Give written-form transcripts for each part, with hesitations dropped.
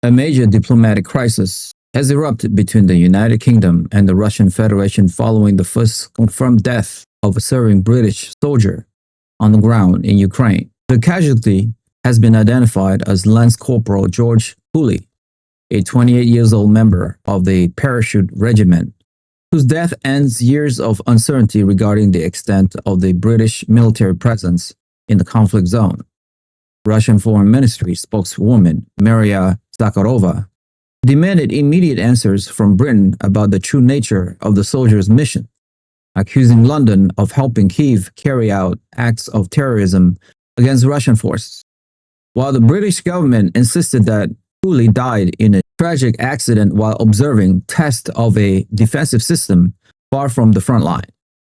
A major diplomatic crisis has erupted between the United Kingdom and the Russian Federation following the first confirmed death of a serving British soldier on the ground in Ukraine. The casualty has been identified as Lance Corporal George Hooley, a 28-year-old member of the Parachute Regiment, whose death ends years of uncertainty regarding the extent of the British military presence in the conflict zone. Russian Foreign Ministry spokeswoman Maria Zakharova demanded immediate answers from Britain about the true nature of the soldiers' mission, accusing London of helping Kyiv carry out acts of terrorism against Russian forces. While the British government insisted that Hooley died in a tragic accident while observing tests of a defensive system far from the front line,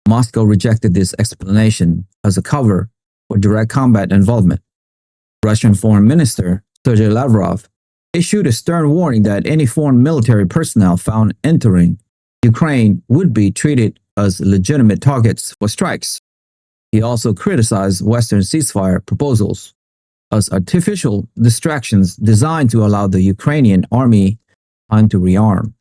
Moscow rejected this explanation as a cover for direct combat involvement. Russian Foreign Minister Sergei Lavrov issued a stern warning that any foreign military personnel found entering Ukraine would be treated as legitimate targets for strikes. He also criticized Western ceasefire proposals as artificial distractions designed to allow the Ukrainian army time to rearm.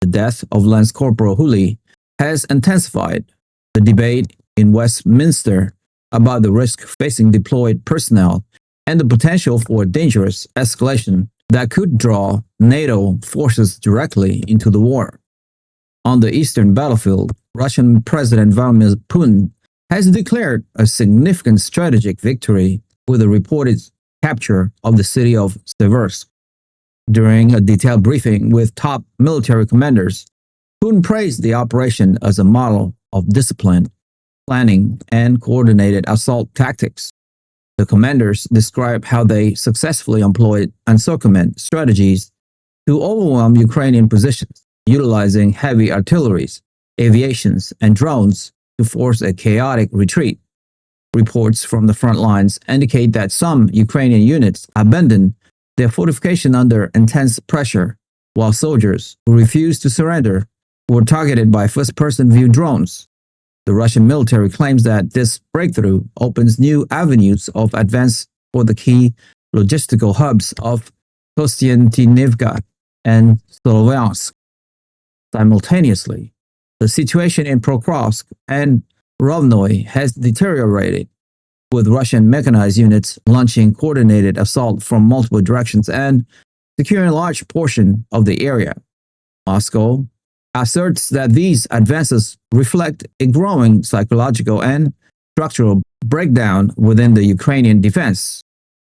The death of Lance Corporal Hooley has intensified the debate in Westminster about the risk facing deployed personnel and the potential for dangerous escalation that could draw NATO forces directly into the war. On the eastern battlefield, Russian President Vladimir Putin has declared a significant strategic victory with the reported capture of the city of Seversk. During a detailed briefing with top military commanders, Putin praised the operation as a model of discipline, planning, and coordinated assault tactics. The commanders described how they successfully employed encirclement strategies to overwhelm Ukrainian positions, utilizing heavy artillery, aviations, and drones to force a chaotic retreat. Reports from the front lines indicate that some Ukrainian units abandoned their fortification under intense pressure, while soldiers who refused to surrender were targeted by first-person view drones. The Russian military claims that this breakthrough opens new avenues of advance for the key logistical hubs of Kostiantynivka and Sloviansk. Simultaneously, the situation in Pokrovsk and Rovnoy has deteriorated, with Russian mechanized units launching coordinated assault from multiple directions and securing a large portion of the area. Moscow asserts that these advances reflect a growing psychological and structural breakdown within the Ukrainian defense,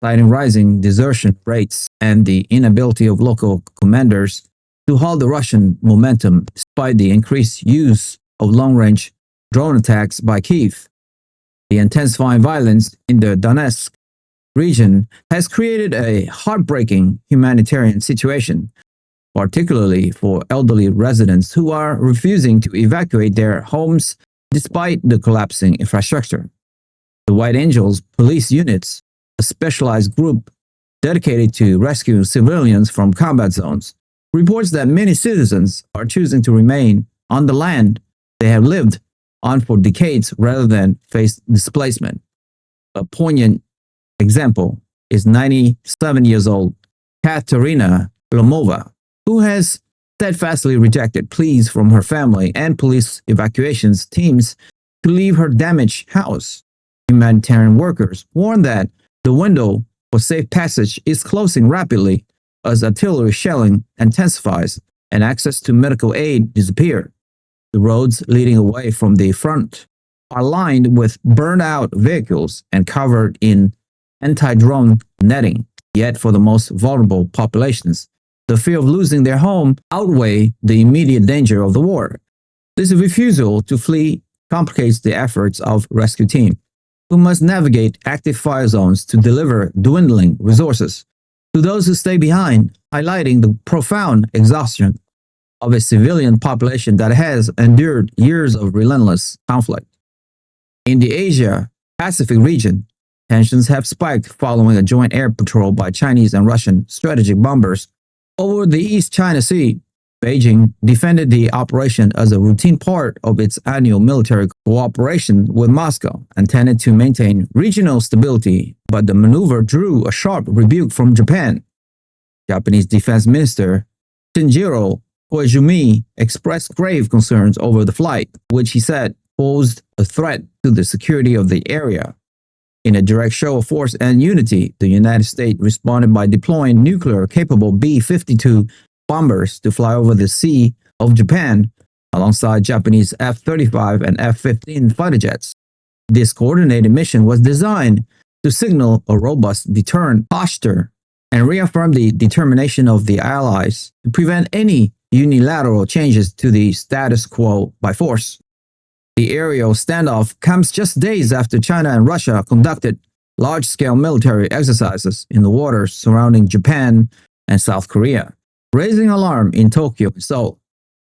citing rising desertion rates and the inability of local commanders to halt the Russian momentum despite the increased use of long-range drone attacks by Kyiv. The intensifying violence in the Donetsk region has created a heartbreaking humanitarian situation, particularly for elderly residents who are refusing to evacuate their homes despite the collapsing infrastructure. The White Angels police units, a specialized group dedicated to rescuing civilians from combat zones, reports that many citizens are choosing to remain on the land they have lived on for decades rather than face displacement. A poignant example is 97-year-old Katerina Lomova, who has steadfastly rejected pleas from her family and police evacuations teams to leave her damaged house. Humanitarian workers warn that the window for safe passage is closing rapidly as artillery shelling intensifies and access to medical aid disappear. The roads leading away from the front are lined with burned-out vehicles and covered in anti-drone netting. Yet for the most vulnerable populations, the fear of losing their home outweighs the immediate danger of the war. This refusal to flee complicates the efforts of rescue teams, who must navigate active fire zones to deliver dwindling resources to those who stay behind, highlighting the profound exhaustion of a civilian population that has endured years of relentless conflict. In the Asia-Pacific region, tensions have spiked following a joint air patrol by Chinese and Russian strategic bombers over the East China Sea. Beijing defended the operation as a routine part of its annual military cooperation with Moscow, intended to maintain regional stability, but the maneuver drew a sharp rebuke from Japan. Japanese Defense Minister Shinjiro Koizumi expressed grave concerns over the flight, which he said posed a threat to the security of the area. In a direct show of force and unity, the United States responded by deploying nuclear-capable B-52 bombers to fly over the Sea of Japan alongside Japanese F-35 and F-15 fighter jets. This coordinated mission was designed to signal a robust deterrent posture and reaffirm the determination of the Allies to prevent any unilateral changes to the status quo by force. The aerial standoff comes just days after China and Russia conducted large-scale military exercises in the waters surrounding Japan and South Korea, raising alarm in Tokyo and Seoul.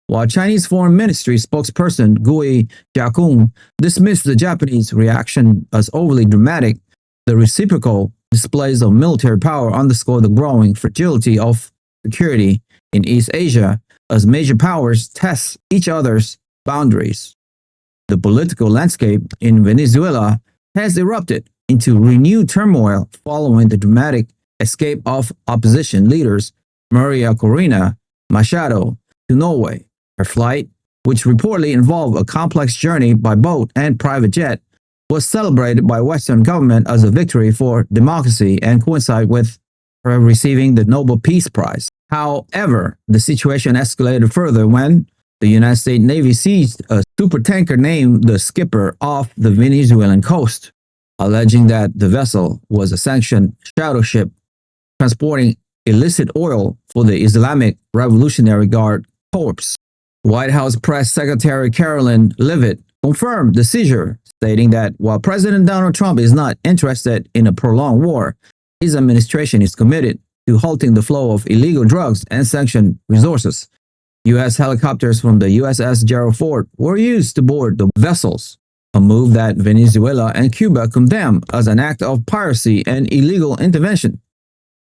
While Chinese Foreign Ministry spokesperson Gui Jiakun dismissed the Japanese reaction as overly dramatic, the reciprocal displays of military power underscore the growing fragility of security in East Asia as major powers test each other's boundaries. The political landscape in Venezuela has erupted into renewed turmoil following the dramatic escape of opposition leaders Maria Corina Machado to Norway. Her flight, which reportedly involved a complex journey by boat and private jet, was celebrated by Western government as a victory for democracy and coincided with her receiving the Nobel Peace Prize. However, the situation escalated further when the United States Navy seized a supertanker named the Skipper off the Venezuelan coast, alleging that the vessel was a sanctioned shadow ship transporting illicit oil for the Islamic Revolutionary Guard Corps. White House Press Secretary Carolyn Leavitt confirmed the seizure, stating that while President Donald Trump is not interested in a prolonged war, his administration is committed to halting the flow of illegal drugs and sanctioned resources. U.S. helicopters from the USS Gerald Ford were used to board the vessels, a move that Venezuela and Cuba condemned as an act of piracy and illegal intervention.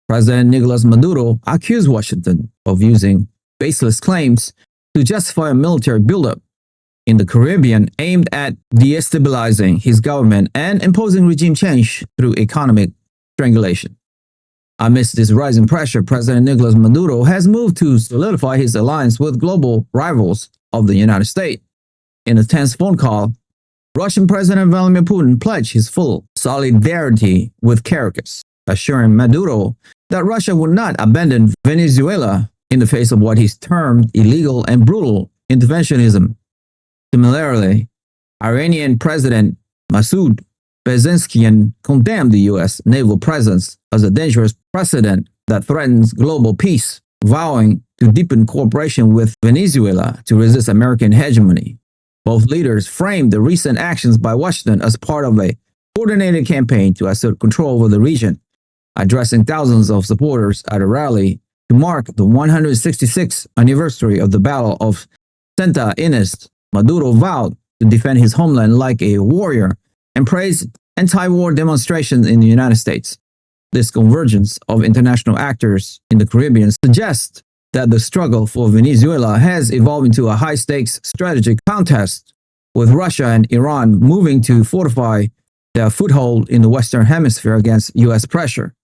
President Nicolas Maduro accused Washington of using baseless claims to justify a military buildup in the Caribbean aimed at destabilizing his government and imposing regime change through economic strangulation. Amidst this rising pressure, President Nicolas Maduro has moved to solidify his alliance with global rivals of the United States. In a tense phone call, Russian President Vladimir Putin pledged his full solidarity with Caracas, assuring Maduro that Russia would not abandon Venezuela in the face of what he termed illegal and brutal interventionism. Similarly, Iranian President Masoud Pezeshkian condemned the U.S. naval presence as a dangerous precedent that threatens global peace, vowing to deepen cooperation with Venezuela to resist American hegemony. Both leaders framed the recent actions by Washington as part of a coordinated campaign to assert control over the region. Addressing thousands of supporters at a rally to mark the 166th anniversary of the Battle of Santa Ynez, Maduro vowed to defend his homeland like a warrior and praised anti-war demonstrations in the United States. This convergence of international actors in the Caribbean suggests that the struggle for Venezuela has evolved into a high-stakes strategic contest, with Russia and Iran moving to fortify their foothold in the Western Hemisphere against U.S. pressure.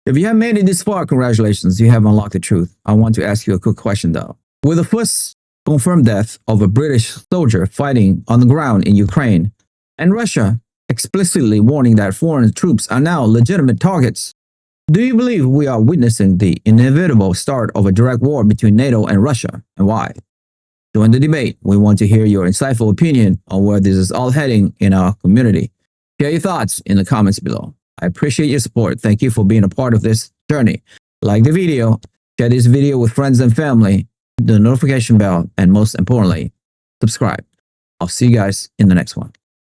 If you have made it this far, congratulations, you have unlocked the truth. I want to ask you a quick question though. With the first confirmed death of a British soldier fighting on the ground in Ukraine, and Russia explicitly warning that foreign troops are now legitimate targets, do you believe we are witnessing the inevitable start of a direct war between NATO and Russia, and why? Join the debate. We want to hear your insightful opinion on where this is all heading in our community. Share your thoughts in the comments below. I appreciate your support. Thank you for being a part of this journey. Like the video, share this video with friends and family, hit the notification bell, and most importantly, subscribe. I'll see you guys in the next one.